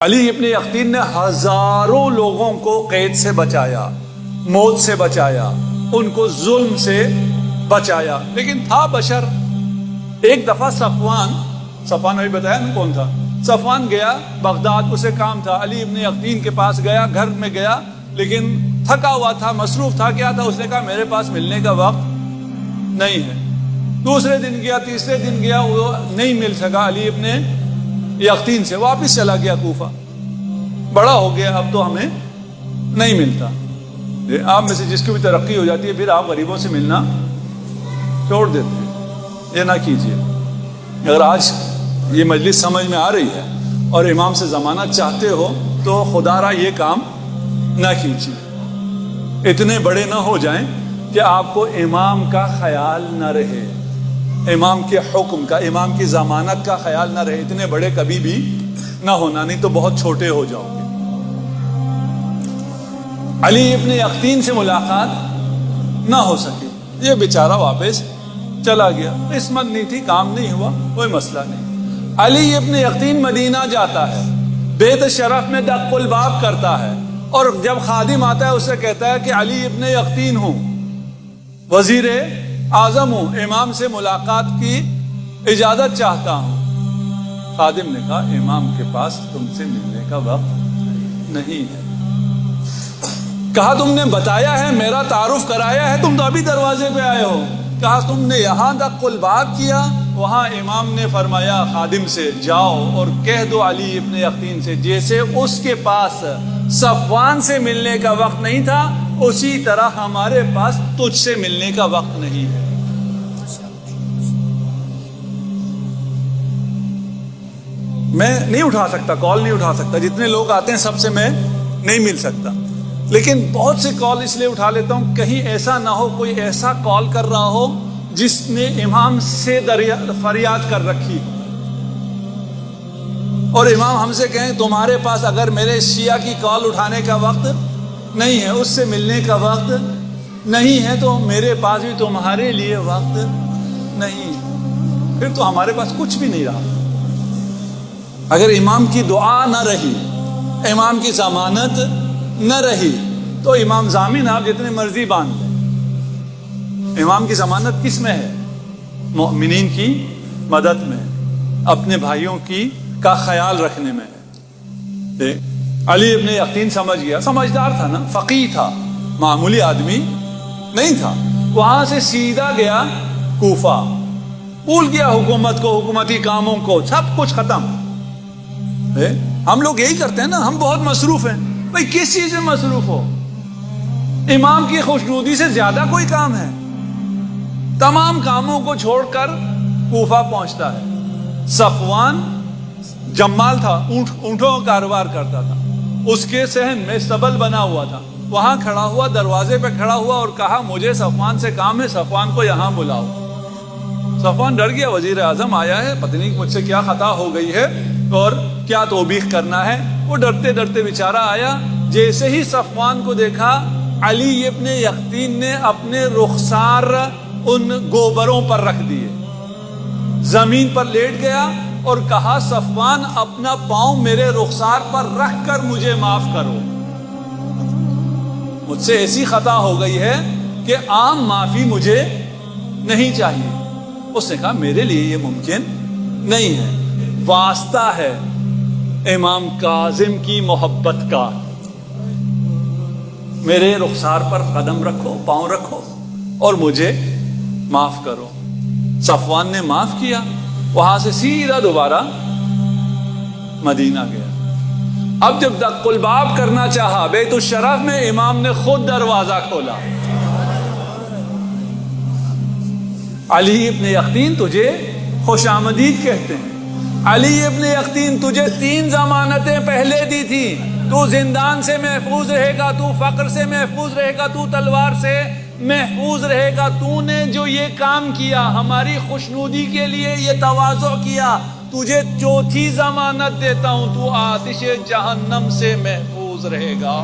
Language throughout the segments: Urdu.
علی ابن یقطین نے ہزاروں لوگوں کو قید سے بچایا، موت سے بچایا، ان کو ظلم سے بچایا، لیکن تھا بشر۔ ایک دفعہ صفوان ابھی بتایا نا کون تھا، صفوان گیا بغداد، اسے کام تھا، علی ابن یقطین کے پاس گیا، گھر میں گیا، لیکن تھکا ہوا تھا، مصروف تھا، کیا تھا، اس نے کہا میرے پاس ملنے کا وقت نہیں ہے۔ دوسرے دن گیا، تیسرے دن گیا، وہ نہیں مل سکا علی ابن یقطین سے، واپس چلا گیا کوفہ۔ بڑا ہو گیا، اب تو ہمیں نہیں ملتا۔ آپ میں سے جس کی بھی ترقی ہو جاتی ہے پھر آپ غریبوں سے ملنا چھوڑ دیتے ہیں، یہ نہ کیجیے۔ اگر آج یہ مجلس سمجھ میں آ رہی ہے اور امام سے ضمانت چاہتے ہو تو خدا را یہ کام نہ کیجیے، اتنے بڑے نہ ہو جائیں کہ آپ کو امام کا خیال نہ رہے، امام کے حکم کا، امام کی ضمانت کا خیال نہ رہے، اتنے بڑے کبھی بھی نہ ہونا، نہیں تو بہت چھوٹے ہو جاؤ گے۔ علی ابن یقطین سے ملاقات نہ ہو سکی، یہ بیچارہ واپس چلا گیا، قسمت نہیں تھی، کام نہیں ہوا، کوئی مسئلہ نہیں۔ علی ابن یقطین مدینہ جاتا ہے، بیت شرف میں دق الباب کرتا ہے، اور جب خادم آتا ہے اسے کہتا ہے کہ علی ابن یقطین ہوں، وزیر اعظم ہوں، امام سے ملاقات کی اجازت چاہتا ہوں۔ خادم نے کہا امام کے پاس تم سے ملنے کا وقت نہیں ہے۔ کہا تم نے بتایا ہے، میرا تعارف کرایا ہے، تم تو ابھی دروازے پہ آئے ہو۔ کہا تم نے یہاں دق الباب کیا؟ وہاں امام نے فرمایا خادم سے جاؤ اور کہہ دو علی ابن یقطین سے جیسے اس کے پاس صفوان سے ملنے کا وقت نہیں تھا، اسی طرح ہمارے پاس تجھ سے ملنے کا وقت نہیں ہے۔ میں نہیں اٹھا سکتا، کال نہیں اٹھا سکتا، جتنے لوگ آتے ہیں سب سے میں نہیں مل سکتا، لیکن بہت سے کال اس لیے اٹھا لیتا ہوں کہیں ایسا نہ ہو کوئی ایسا کال کر رہا ہو جس نے امام سے فریاد کر رکھی اور امام ہم سے کہیں تمہارے پاس اگر میرے شیعہ کی کال اٹھانے کا وقت نہیں ہے، اس سے ملنے کا وقت نہیں ہے، تو میرے پاس بھی تمہارے لیے وقت نہیں ہے، پھر تو ہمارے پاس کچھ بھی نہیں رہا۔ اگر امام کی دعا نہ رہی، امام کی ضمانت نہ رہی تو امام ضامن آپ جتنے مرضی باندھ لیں۔ امام کی ضمانت کس میں ہے؟ مومنین کی مدد میں، اپنے بھائیوں کی کا خیال رکھنے میں ہے۔ علی ابن یقطین سمجھ گیا، سمجھدار تھا نا، فقیہ تھا، معمولی آدمی نہیں تھا۔ وہاں سے سیدھا گیا کوفہ، بھول گیا حکومت کو، حکومتی کاموں کو، سب کچھ ختم۔ ہم لوگ یہی کرتے ہیں نا، ہم بہت مصروف ہیں، بھئی کس چیز میں مصروف ہو؟ امام کی خوشنودی سے زیادہ کوئی کام ہے؟ تمام کاموں کو چھوڑ کر کوفہ پہنچتا ہے۔ صفوان جمال تھا، اونٹوں کا کاروبار کرتا تھا، اس کے صحن میں سبل بنا ہوا تھا، وہاں کھڑا ہوا، دروازے پہ کھڑا ہوا اور کہا مجھے صفوان سے کام ہے، صفوان کو یہاں بلاؤ۔ صفوان ڈر گیا، وزیر اعظم آیا ہے، پتہ نہیں مجھ سے کیا خطا ہو گئی ہے اور کیا توبیخ کرنا ہے۔ وہ ڈرتے ڈرتے بیچارہ آیا، جیسے ہی صفوان کو دیکھا علی ابن یقطین نے اپنے رخسار ان گوبروں پر رکھ دیے، زمین پر لیٹ گیا اور کہا صفوان اپنا پاؤں میرے رخسار پر رکھ کر مجھے معاف کرو، مجھ سے ایسی خطا ہو گئی ہے کہ عام معافی مجھے نہیں چاہیے۔ اس نے کہا میرے لیے یہ ممکن نہیں ہے، واسطہ ہے امام کاظم کی محبت کا، میرے رخسار پر قدم رکھو، پاؤں رکھو اور مجھے معاف کرو۔ صفوان نے معاف کیا، وہاں سے سیدھا دوبارہ مدینہ گیا۔ اب جب دق الباب کرنا چاہا بیت الشرف میں، امام نے خود دروازہ کھولا۔ علی ابن یقطین تجھے خوش آمدید کہتے ہیں، علی ابن یقطین تجھے 3 ضمانتیں پہلے دی تھی، تو زندان سے محفوظ رہے گا، تو فقر سے محفوظ رہے گا، تو تلوار سے محفوظ رہے گا۔ تو نے جو یہ کام کیا، ہماری خوشنودی کے لیے یہ تواضع کیا، تجھے 4تھی ضمانت دیتا ہوں، تو آتش جہنم سے محفوظ رہے گا۔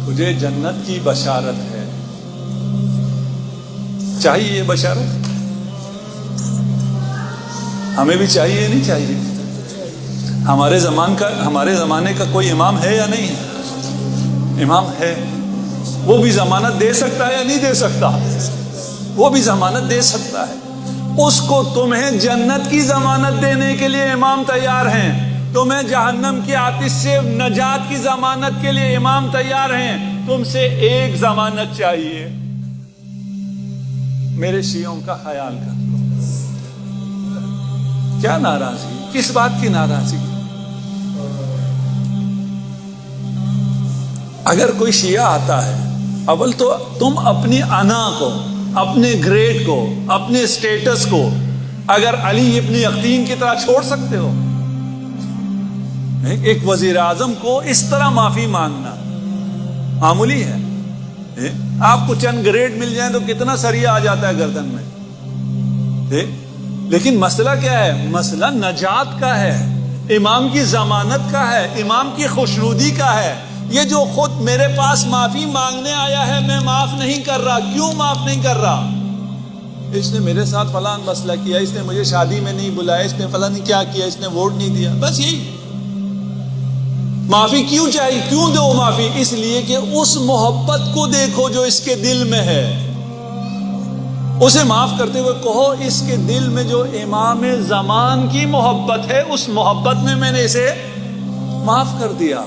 تجھے جنت کی بشارت ہے۔ چاہیے یہ بشارت؟ ہمیں بھی چاہیے نہیں چاہیے؟ ہمارے زمانے کا کوئی امام ہے یا نہیں ہے؟ امام ہے، وہ بھی ضمانت دے سکتا ہے یا نہیں دے سکتا؟ وہ بھی ضمانت دے سکتا ہے۔ اس کو تمہیں جنت کی ضمانت دینے کے لیے امام تیار ہیں، تمہیں جہنم کی آتش سے نجات کی ضمانت کے لیے امام تیار ہیں، تم سے ایک ضمانت چاہیے، میرے شیعوں کا خیال کر لو۔ کیا ناراضگی؟ کس بات کی ناراضگی؟ اگر کوئی شیعہ آتا ہے، اول تو تم اپنی انا کو، اپنے گریڈ کو، اپنے سٹیٹس کو اگر علی ابن یقطین کی طرح چھوڑ سکتے ہو؟ ایک وزیر اعظم کو اس طرح معافی مانگنا معمولی ہے؟ آپ کو چند گریڈ مل جائیں تو کتنا سریہ آ جاتا ہے گردن میں۔ لیکن مسئلہ کیا ہے؟ مسئلہ نجات کا ہے، امام کی ضمانت کا ہے، امام کی خوشنودی کا ہے۔ یہ جو خود میرے پاس معافی مانگنے آیا ہے میں معاف نہیں کر رہا، کیوں معاف نہیں کر رہا؟ اس نے میرے ساتھ فلاں مسئلہ کیا، اس نے مجھے شادی میں نہیں بلایا، اس نے فلاں کیا کیا، اس نے ووٹ نہیں دیا، بس یہی معافی کیوں چاہیے؟ کیوں دو معافی؟ اس لیے کہ اس محبت کو دیکھو جو اس کے دل میں ہے، اسے معاف کرتے ہوئے کہو اس کے دل میں جو امام زمان کی محبت ہے، اس محبت میں نے اسے معاف کر دیا۔